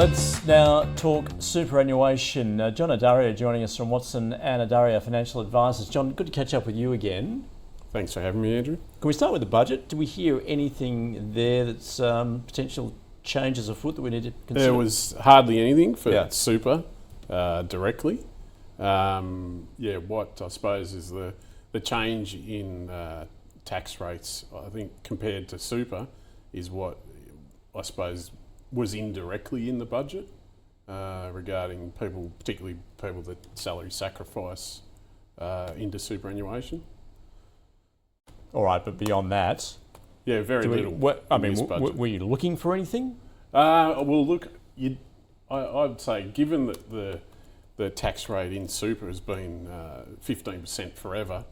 Let's now talk superannuation. John Addario joining us from Watson Addario Financial Advisors. John, good to catch up with you again. Thanks for having me, Andrew. Can we start with the budget? Do we hear anything there that's potential changes afoot that we need to consider? There was hardly anything for super directly. What I suppose is the change in tax rates, I think, compared to super, is what I suppose was indirectly in the budget regarding people, particularly people that salary sacrifice into superannuation. All right, but beyond that, very little. Were you looking for anything? Well, look, I'd say given that the tax rate in super has been 15% forever,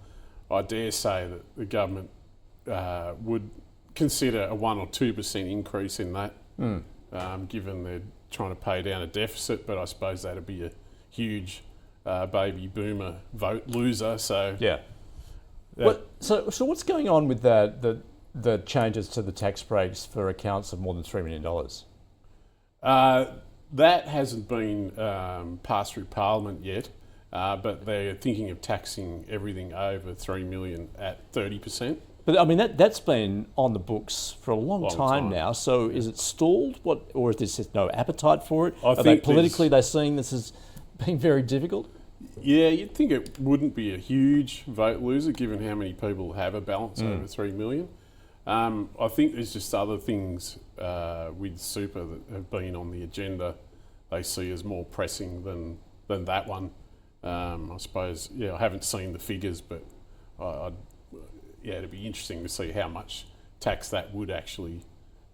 I dare say that the government would consider a 1 or 2% increase in that, given they're trying to pay down a deficit. But I suppose that'd be a huge baby boomer vote loser. So So what's going on with the changes to the tax breaks for accounts of more than $3 million? That hasn't been passed through Parliament yet, but they're thinking of taxing everything over $3 million at 30%. But I mean, that's been on the books for a long time now. So is it stalled? Or is there just no appetite for it? Are they politically they're seeing this as being very difficult? Yeah, you'd think it wouldn't be a huge vote loser given how many people have a balance over 3 million. I think there's just other things with super that have been on the agenda they see as more pressing than that one. I suppose, I haven't seen the figures, but it'd be interesting to see how much tax that would actually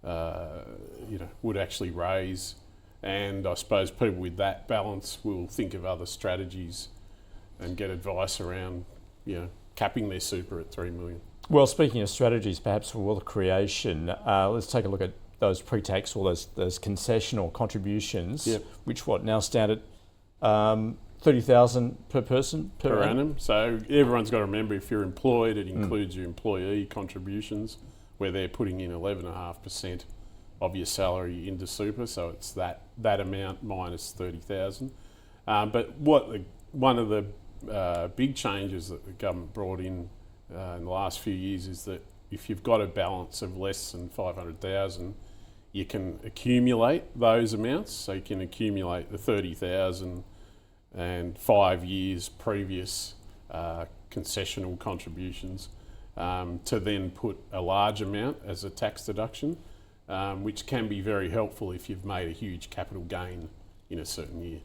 raise. And I suppose people with that balance will think of other strategies and get advice around, capping their super at 3 million. Well, speaking of strategies, perhaps for wealth creation, let's take a look at those pre-tax or those concessional contributions, which now stand at $30,000 per person per annum. So everyone's got to remember, if you're employed, it includes your employee contributions, where they're putting in 11.5% of your salary into super. So it's that amount minus 30,000. But one of the big changes that the government brought in the last few years is that if you've got a balance of less than 500,000, you can accumulate those amounts. So you can accumulate the 30,000 and 5 years previous concessional contributions to then put a large amount as a tax deduction, which can be very helpful if you've made a huge capital gain in a certain year.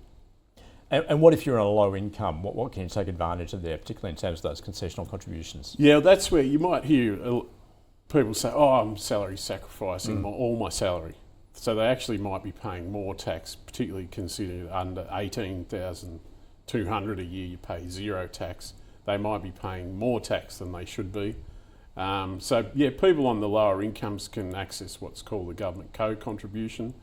And what if you're on a low income? What can you take advantage of there, particularly in terms of those concessional contributions? Yeah, that's where you might hear people say, I'm salary sacrificing all my salary. So they actually might be paying more tax, particularly considering under $18,200 a year you pay zero tax. They might be paying more tax than they should be. People on the lower incomes can access what's called the government co-contribution,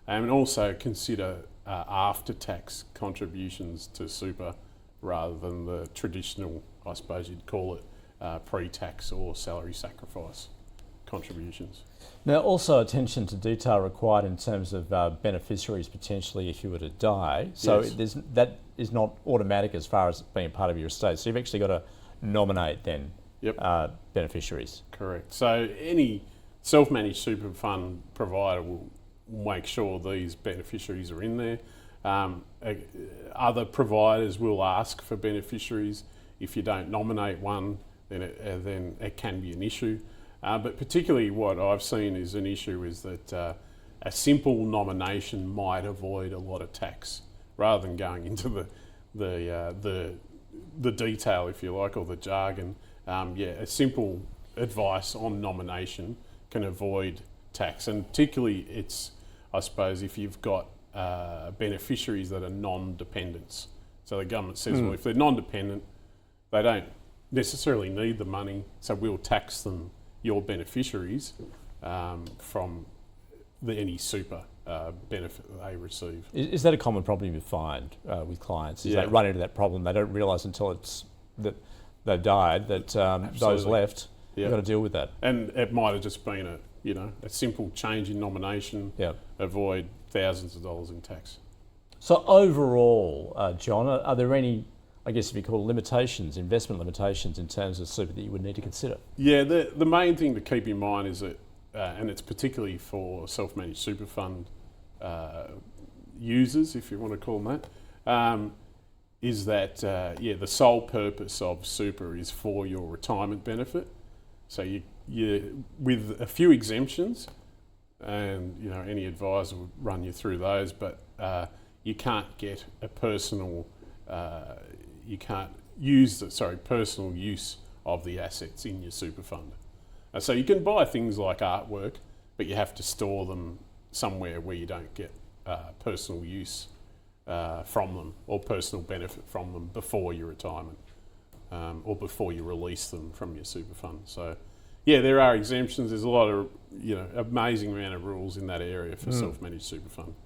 and also consider after-tax contributions to super rather than the traditional, I suppose you'd call it, pre-tax or salary sacrifice contributions. Now, also attention to detail required in terms of beneficiaries potentially if you were to die. So that is not automatic as far as being part of your estate. So you've actually got to nominate then beneficiaries. Correct. So any self-managed super fund provider will make sure these beneficiaries are in there. Other providers will ask for beneficiaries. If you don't nominate one, then it can be an issue. But particularly what I've seen is an issue is that a simple nomination might avoid a lot of tax, rather than going into the detail, if you like, or the jargon. A simple advice on nomination can avoid tax, and particularly I suppose if you've got beneficiaries that are non-dependents. So the government says, well, if they're non-dependent, they don't necessarily need the money, so we'll tax them, your beneficiaries, from any super benefit that they receive. Is that a common problem you find with clients? Is they run into that problem, they don't realise until it's that they've died that those left, you've got to deal with that. And it might have just been a simple change in nomination, avoid thousands of dollars in tax. So overall, John, are there any, I guess if you call limitations, investment limitations in terms of super that you would need to consider? Yeah, the main thing to keep in mind is that, and it's particularly for self-managed super fund users, if you want to call them that, is that the sole purpose of super is for your retirement benefit. So you with a few exemptions, and any advisor would run you through those, but you can't get a personal, you can't use personal use of the assets in your super fund. So you can buy things like artwork, but you have to store them somewhere where you don't get personal use from them or personal benefit from them before your retirement or before you release them from your super fund. So yeah, there are exemptions. There's a lot of, amazing amount of rules in that area for self-managed super fund.